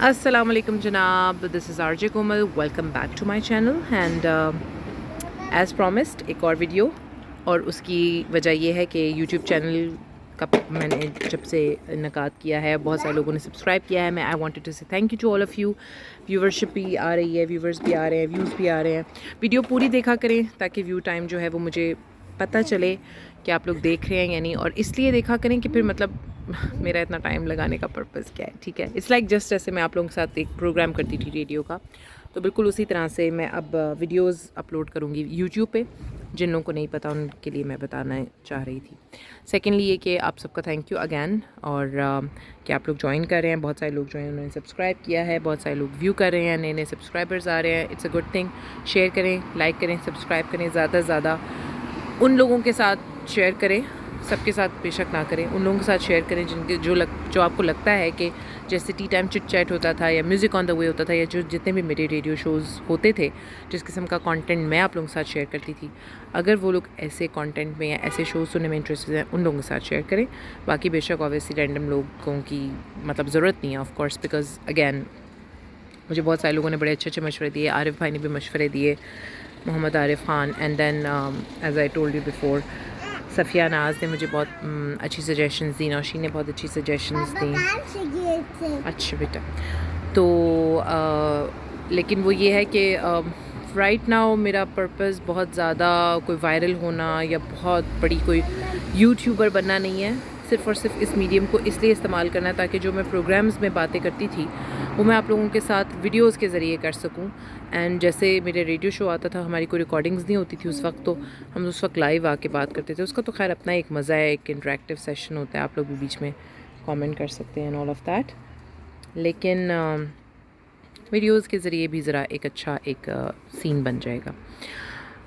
السلام علیکم جناب، this is R J Komal. Welcome back to my channel and as promised ایک اور ویڈیو. اور اس کی وجہ یہ ہے کہ یوٹیوب چینل کا میں نے جب سے انعقاد کیا ہے بہت سارے لوگوں نے سبسکرائب کیا ہے. میں I wanted to say thank you to all of you. Viewership بھی آ رہی ہے، ویورز بھی آ رہے ہیں، ویوز بھی آ رہے ہیں. ویڈیو پوری دیکھا کریں تاکہ ویو ٹائم جو ہے وہ مجھے پتہ چلے کہ آپ لوگ دیکھ رہے ہیں یا نہیں. اور اس لیے دیکھا کریں کہ پھر مطلب میرا اتنا ٹائم لگانے کا پرپز کیا ہے. ٹھیک ہے، اٹس لائک جسٹ جیسے میں آپ لوگوں کے ساتھ ایک پروگرام کرتی تھی ریڈیو کا، تو بالکل اسی طرح سے میں اب ویڈیوز اپلوڈ کروں گی یوٹیوب پہ. جن لوگوں کو نہیں پتہ ان کے لیے میں بتانا چاہ رہی تھی. سیکنڈلی یہ کہ آپ سب کا تھینک یو اگین، اور کہ آپ لوگ جوائن کر رہے ہیں. بہت سارے لوگ جو ہیں انہوں نے سبسکرائب کیا ہے، بہت سارے لوگ ویو کر رہے ہیں، نئے نئے سبسکرائبرز آ رہے ہیں. It's a good thing. Share کریں، لائک کریں، سبسکرائب کریں. زیادہ سے زیادہ ان لوگوں کے ساتھ شیئر کریں، سب کے ساتھ بے شک نہ کریں. ان لوگوں کے ساتھ شیئر کریں جن کے جو آپ کو لگتا ہے کہ جیسے ٹی ٹائم چٹ چیٹ ہوتا تھا یا میوزک آن دا وے ہوتا تھا، یا جو جتنے بھی میرے ریڈیو شوز ہوتے تھے جس قسم کا کانٹینٹ میں آپ لوگوں کے ساتھ شیئر کرتی تھی، اگر وہ لوگ ایسے کانٹینٹ میں یا ایسے شوز سننے میں انٹرسٹڈ ہیں ان لوگوں کے ساتھ شیئر کریں. باقی بے شک آبویسلی رینڈم لوگوں کی مطلب ضرورت نہیں ہے آف کورس، بیکاز اگین مجھے بہت سارے لوگوں نے بڑے اچھے اچھے مشورے دیے. عارف بھائی نے بھی مشورے دیے، Muhammad Arif Khan. And then as I told you before, Safia Naz نے مجھے بہت اچھی سجیشنز دی، نوشین نے بہت اچھی سجیشنز دیں. اچھا بیٹا. تو لیکن وہ یہ ہے کہ رائٹ ناؤ میرا پرپز بہت زیادہ کوئی وائرل ہونا یا بہت بڑی کوئی یوٹیوبر بننا نہیں ہے. صرف اور صرف اس میڈیم کو اس لیے استعمال کرنا ہے تاکہ جو میں پروگرامز میں باتیں کرتی تھی وہ میں آپ لوگوں کے ساتھ ویڈیوز کے ذریعے کر سکوں. اینڈ جیسے میرے ریڈیو شو آتا تھا، ہماری کوئی ریکارڈنگز نہیں ہوتی تھی اس وقت، تو ہم اس وقت لائیو آ کے بات کرتے تھے. اس کا تو خیر اپنا ایک مزہ ہے، ایک انٹریکٹیو سیشن ہوتا ہے، آپ لوگ بھی بیچ میں کامنٹ کر سکتے ہیں اینڈ آل آف دیٹ. لیکن ویڈیوز کے ذریعے بھی ذرا ایک اچھا ایک سین بن جائے گا.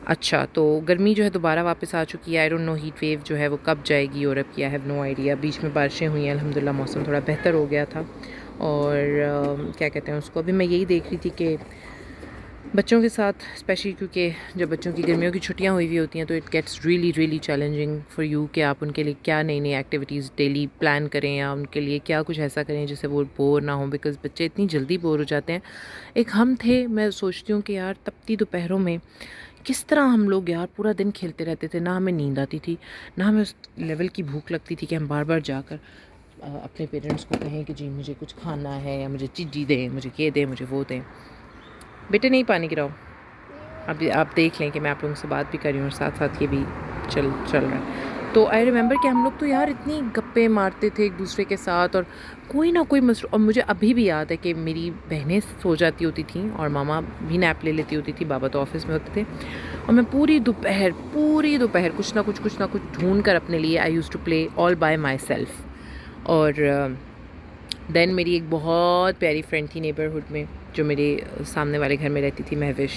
اچھا، تو گرمی جو ہے دوبارہ واپس آ چکی ہے. I don't know heat wave جو ہے وہ کب جائے گی یورپ کی، آئی ہیو نو آئیڈیا. بیچ میں بارشیں ہوئی ہیں، الحمدللہ موسم تھوڑا بہتر ہو گیا تھا. اور کیا کہتے ہیں اس کو، ابھی میں یہی دیکھ رہی تھی کہ بچوں کے ساتھ اسپیشلی کیونکہ جب بچوں کی گرمیوں کی چھٹیاں ہوئی ہوئی ہوتی ہیں تو it gets really really challenging for you کہ آپ ان کے لیے کیا نئی نئی ایکٹیویٹیز ڈیلی پلان کریں، یا ان کے لیے کیا کچھ ایسا کریں جس سے وہ بور نہ ہوں، بیکاز بچے اتنی جلدی بور ہو جاتے ہیں. ایک ہم تھے، میں سوچتی ہوں کہ یار تپتی دوپہروں میں کس طرح ہم لوگ یار پورا دن کھیلتے رہتے تھے. نہ ہمیں نیند آتی تھی، نہ ہمیں اس لیول کی بھوک لگتی تھی کہ ہم بار بار جا کر اپنے پیرنٹس کو کہیں کہ جی مجھے کچھ کھانا ہے، یا مجھے چیزی دیں، مجھے یہ دیں، مجھے وہ دیں. بیٹے نہیں پانی گراؤ. اب آپ دیکھ لیں کہ میں آپ لوگوں سے بات بھی کر رہی ہوں اور ساتھ ساتھ یہ بھی چل رہا ہے. تو آئی ریممبر کہ ہم لوگ تو یار اتنی گپیں مارتے تھے ایک دوسرے کے ساتھ، اور کوئی نہ کوئی اور مجھے ابھی بھی یاد ہے کہ میری بہنیں سو جاتی ہوتی تھیں اور ماما بھی نیپ لے لیتی ہوتی تھی، بابا تو آفس میں ہوتے تھے، اور میں پوری دوپہر کچھ نہ کچھ ڈھونڈ کر اپنے لیے I use to play all by myself. اور دین میری ایک بہت پیاری فرینڈ تھی نیبرہڈ میں جو میرے سامنے والے گھر میں رہتی تھی، Mahwish.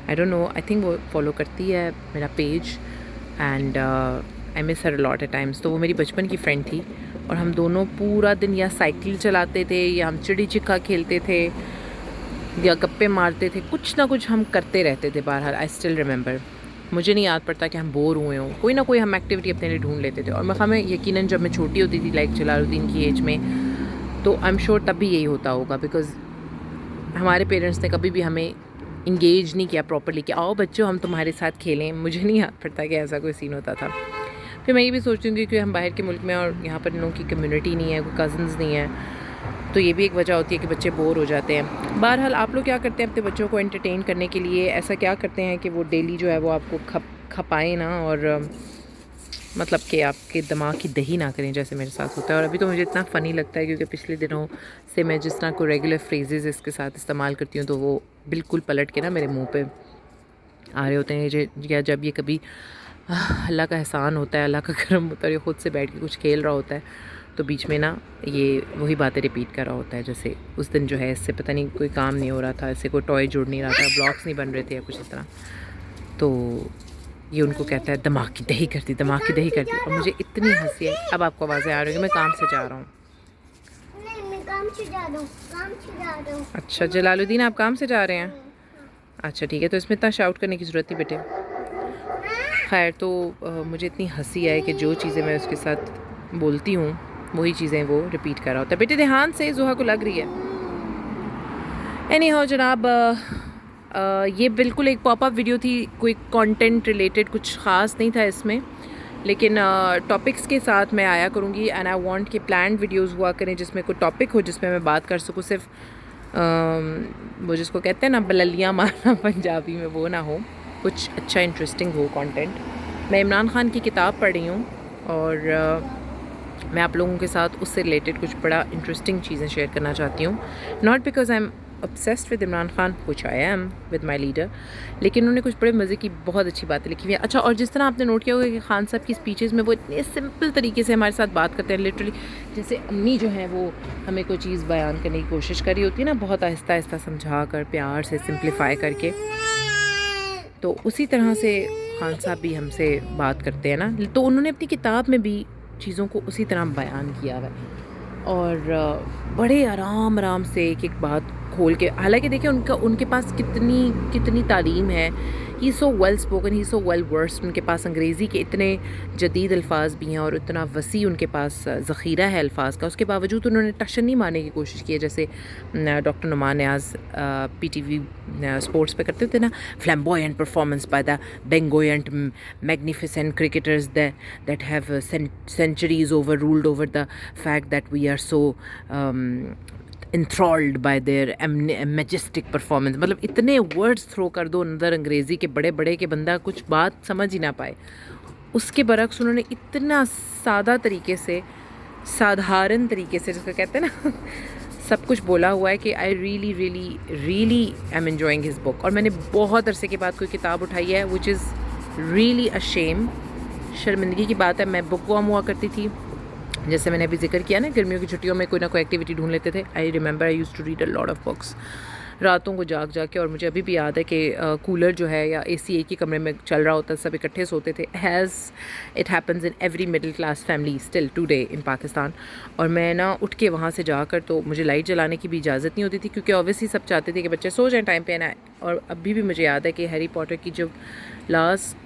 I don't know, I think وہ فالو کرتی ہے میرا page, and I miss her lot at times. تو وہ میری بچپن کی فرینڈ تھی، اور ہم دونوں پورا دن یا سائیکل چلاتے تھے، یا ہم چڑی چکا کھیلتے تھے، یا گپے مارتے تھے، کچھ نہ کچھ ہم کرتے رہتے تھے. بہرحال آئی اسٹل ریممبر، مجھے نہیں یاد پڑتا کہ ہم بور ہوئے ہوں، کوئی نہ کوئی ہم ایکٹیویٹی اپنے لیے ڈھونڈ لیتے تھے. اور میں یقیناً جب میں چھوٹی ہوتی تھی لائک جلال الدین کی ایج میں، تو آئی ایم شیور تب بھی یہی ہوتا ہوگا، بیکاز ہمارے پیرنٹس نے کبھی بھی ہمیں انگیج نہیں کیا پراپرلی کہ آؤ بچوں ہم تمہارے ساتھ کھیلیں. مجھے نہیں یاد پڑتا کہ ایسا کوئی سین ہوتا تھا. پھر میں یہ بھی سوچتی ہوں کہ ہم باہر کے ملک میں اور یہاں پر ان لوگوں کی کمیونٹی نہیں ہے، کوئی کزنز نہیں ہے، تو یہ بھی ایک وجہ ہوتی ہے کہ بچے بور ہو جاتے ہیں. بہرحال آپ لوگ کیا کرتے ہیں اپنے بچوں کو انٹرٹین کرنے کے لیے؟ ایسا کیا کرتے ہیں کہ وہ ڈیلی جو ہے وہ آپ کو کھپائیں نا، اور مطلب کہ آپ کے دماغ کی دہی نہ کریں جیسے میرے ساتھ ہوتا ہے. اور ابھی تو مجھے اتنا فنی لگتا ہے کیونکہ پچھلے دنوں سے میں جس طرح کو ریگولر فریزز اس کے ساتھ استعمال کرتی ہوں تو وہ بالکل پلٹ کے نا میرے منہ پہ آ رہے ہوتے ہیں. یا جب یہ کبھی اللہ کا احسان ہوتا ہے، اللہ کا کرم ہوتا ہے، یہ خود سے بیٹھ کے کچھ کھیل رہا ہوتا ہے تو بیچ میں نا یہ وہی باتیں ریپیٹ کر رہا ہوتا ہے. جیسے اس دن جو ہے اس سے پتہ نہیں کوئی کام نہیں ہو رہا تھا، اس سے کوئی ٹوائے جڑ نہیں رہا تھا، بلاکس نہیں بن رہے تھے یا کچھ اس طرح، تو یہ ان کو کہتا ہے دماغ کی دہی کرتی. اور مجھے اتنی ہنسی ہے. اب آپ کو آوازیں آ رہی ہیں کہ میں کام سے جا رہا ہوں. اچھا جلال الدین آپ کام سے جا رہے ہیں؟ اچھا ٹھیک ہے، تو اس میں اتنا شاؤٹ کرنے کی ضرورت نہیں بیٹے. خیر، تو مجھے اتنی ہنسی آئے کہ جو چیزیں میں اس کے ساتھ بولتی ہوں وہی چیزیں وہ ریپیٹ کر رہا ہوتا ہے. بیٹے دھیان سے، زحا کو لگ رہی ہے. اینی ہاؤ جناب، یہ بالکل ایک پاپ اپ ویڈیو تھی، کوئی کانٹینٹ ریلیٹڈ کچھ خاص نہیں تھا اس میں، لیکن ٹاپکس کے ساتھ میں آیا کروں گی. اینڈ آئی وانٹ کہ پلانڈ ویڈیوز ہوا کریں جس میں کوئی ٹاپک ہو جس میں میں بات کر سکوں. صرف وہ جس کو کہتے ہیں نا بللیاں مارنا پنجابی میں، وہ نہ ہو، کچھ اچھا انٹرسٹنگ ہو کانٹینٹ. میں عمران خان کی کتاب پڑھ رہی ہوں اور میں آپ لوگوں کے ساتھ اس سے ریلیٹڈ کچھ بڑا انٹرسٹنگ چیزیں شیئر کرنا چاہتی ہوں. Not because I am obsessed with Imran Khan which I am with my leader، لیکن انہوں نے کچھ بڑے مزے کی بہت اچھی باتیں لکھی ہوئی ہیں. اچھا، اور جس طرح آپ نے نوٹ کیا ہوگا کہ خان صاحب کی اسپیچز میں وہ اتنے سمپل طریقے سے ہمارے ساتھ بات کرتے ہیں، لٹرلی جیسے امی جو ہیں وہ ہمیں کوئی چیز بیان کرنے کی کوشش کر رہی ہوتی ہے نا، بہت آہستہ آہستہ سمجھا کر، پیار سے سمپلیفائی کر کے. تو اسی طرح سے خان صاحب بھی ہم سے بات کرتے ہیں نا، تو انہوں نے اپنی کتاب میں بھی چیزوں کو اسی طرح بیان کیا ہوا ہے اور بڑے آرام سے ایک بات کھول کے. حالانکہ دیکھیں ان کے پاس کتنی تعلیم ہے. ہی سو ویل اسپوکن، ہی سو ویل ورسڈ. ان کے پاس انگریزی کے اتنے جدید الفاظ بھی ہیں اور اتنا وسیع ان کے پاس ذخیرہ ہے الفاظ کا. اس کے باوجود انہوں نے ٹشن نہیں مارنے کی کوشش کی ہے، جیسے doctor Noman Niaz P T V sports پہ کرتے تھے نا، flamboyant performance by the bengoyant magnificent cricketers that have centuries over rolled over the fact that we are so enthralled by their majestic performance. مطلب اتنے ورڈز تھرو کر دو اندر انگریزی کے بڑے بڑے کہ بندہ کچھ بات سمجھ ہی نہ پائے. اس کے برعکس انہوں نے اتنا سادہ طریقے سے، سادھارن طریقے سے، جس کو کہتے ہیں نا، سب کچھ بولا ہوا ہے کہ I really am enjoying his book. اور میں نے بہت عرصے کے بعد کوئی کتاب اٹھائی ہے وچ از ریئلی اے شیم. شرمندگی کی بات ہے. میں بک وارم ہوا کرتی تھی، جیسے میں نے ابھی ذکر کیا نا، گرمیوں کی چھٹیوں میں کوئی نہ کوئی ایکٹیویٹی ڈھونڈ لیتے تھے. I remember I use to read a lot of books راتوں کو جاگ کے. اور مجھے ابھی بھی یاد ہے کہ کولر جو ہے یا اے سی ایک ہی کمرے میں چل رہا ہوتا، سب اکٹھے سوتے تھے، as it happens in every middle class family still today in Pakistan. اور میں نا اٹھ کے وہاں سے جا کر، تو مجھے لائٹ جلانے کی بھی اجازت نہیں ہوتی تھی کیونکہ اوبیسلی سب چاہتے تھے کہ بچے سو جائیں ٹائم پہ نا. اور ابھی بھی مجھے یاد ہے کہ ہیری پوٹر کی جو لاسٹ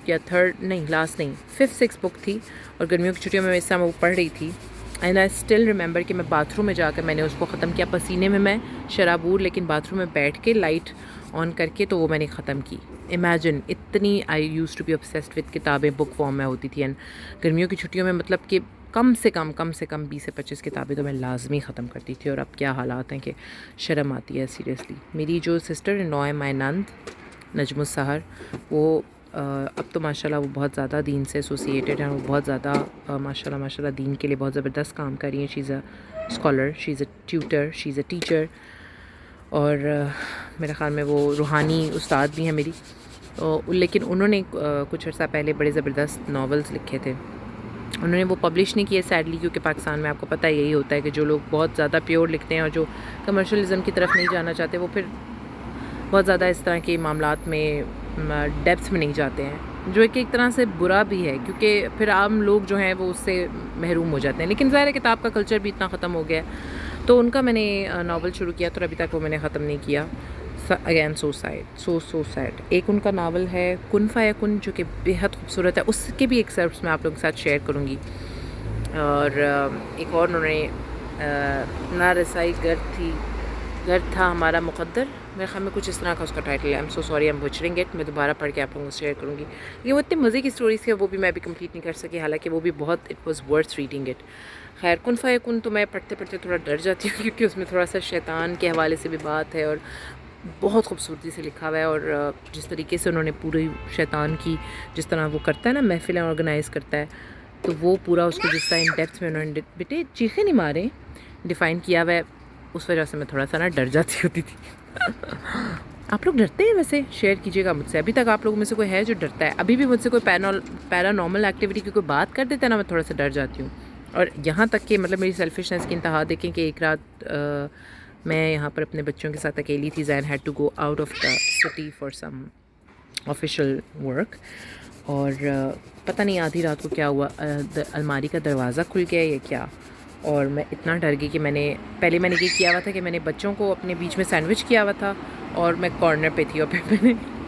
5th 6th بک تھی، اور گرمیوں کی چھٹیوں میں اس طرح وہ پڑھ رہی تھی. اینڈ آئی اسٹل ریممبر کہ میں باتھ روم میں جا کر میں نے اس کو ختم کیا، پسینے میں شرابور، لیکن باتھ روم میں بیٹھ کے لائٹ آن کر کے تو وہ میں نے ختم کی. امیجن اتنی I use to be obsessed with کتابیں بک فارم میں ہوتی تھی. اینڈ گرمیوں کی چھٹیوں میں مطلب کہ کم سے کم 20 سے 25 کتابیں تو میں لازمی ختم کرتی تھی. اور اب کیا حالات ہیں کہ شرم آتی ہے سیریسلی. میری جو سسٹر ان لا ہے مائی نند نجم السحر، وہ اب تو ماشاءاللہ وہ بہت زیادہ دین سے ایسوسیٹیڈ ہیں، وہ بہت زیادہ ماشاءاللہ دین کے لیے بہت زبردست کام کر رہی ہیں. She is a scholar, she is a tutor, she is a teacher. اور میرے خیال میں وہ روحانی استاد بھی ہیں میری. لیکن انہوں نے کچھ عرصہ پہلے بڑے زبردست ناولز لکھے تھے. انہوں نے وہ پبلش نہیں کیے سیڈلی، کیونکہ پاکستان میں آپ کو پتہ یہی ہوتا ہے کہ جو لوگ بہت زیادہ پیور لکھتے ہیں اور جو کمرشلزم کی طرف نہیں جانا چاہتے، وہ پھر بہت زیادہ اس طرح کے معاملات میں ڈیپتھس میں نہیں جاتے ہیں، جو ایک طرح سے برا بھی ہے کیونکہ پھر عام لوگ جو ہیں وہ اس سے محروم ہو جاتے ہیں. لیکن ظاہر ہے کتاب کا کلچر بھی اتنا ختم ہو گیا ہے. تو ان کا میں نے ناول شروع کیا تو ابھی تک وہ میں نے ختم نہیں کیا. Again so sad. ایک ان کا ناول ہے کن فیکن، جو کہ بےحد خوبصورت ہے. اس کے بھی ایکسرپٹس میں آپ لوگوں کے ساتھ شیئر کروں گی. اور ایک اور انہوں نے نا رسائی گر تھا ہمارا مقدر، میرے خیال میں کچھ اس طرح کا اس کا ٹائٹل ہے. I'm so sorry I'm butchering it. میں دوبارہ پڑھ کے آپ لوگوں کو شیئر کروں گی. یہ وہ اتنے مزے کی اسٹوریز تھیں، وہ بھی میں ابھی کمپلیٹ نہیں کر سکی، حالانکہ وہ بھی بہت it was worth reading it. خیر، کن فیکن تو میں پڑھتے تھوڑا ڈر جاتی ہوں کیونکہ اس میں تھوڑا سا شیطان کے حوالے سے بھی بات ہے اور بہت خوبصورتی سے لکھا ہوا ہے. اور جس طریقے سے انہوں نے پوری شیطان کی، جس طرح وہ کرتا ہے نا، محفلیں آرگنائز کرتا ہے، تو وہ پورا اس کو جس طرح ان ڈیپتھ میں انہوں نے بیٹے چیخیں نہیں مارے ڈیفائن کیا ہوا ہے، اس وجہ سے میں تھوڑا سا نا ڈر جاتی ہوتی تھی. آپ لوگ ڈرتے ہیں؟ ویسے شیئر کیجیے گا مجھ سے. ابھی تک آپ لوگوں میں سے کوئی ہے جو ڈرتا ہے؟ ابھی بھی مجھ سے کوئی پیرا نارمل ایکٹیویٹی کی کوئی بات کر دیتا ہے نا، میں تھوڑا سا ڈر جاتی ہوں. اور یہاں تک کہ مطلب میری سیلفشنس کی انتہا دیکھیں کہ ایک رات میں یہاں پر اپنے بچوں کے ساتھ اکیلی تھی. Then had to go out of the city for some official work, اور پتہ نہیں آدھی رات کو کیا ہوا، الماری کا دروازہ کھل گیا یا کیا، اور میں اتنا ڈر گئی کہ میں نے یہ کیا ہوا تھا کہ میں نے بچوں کو اپنے بیچ میں سینڈوچ کیا ہوا تھا اور میں کارنر پہ تھی، اور پھر میں نے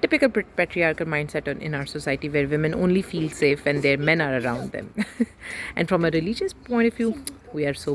Typical patriarchal mindset in our society where women only feel safe when their men are around them. And from a religious point of view, we are so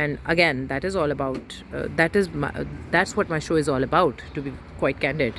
And again, that is all about that's what my show is all about, to be quite candid.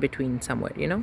between somewhere, you know,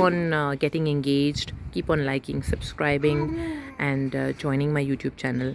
on getting engaged, keep on liking, subscribing and joining my YouTube channel.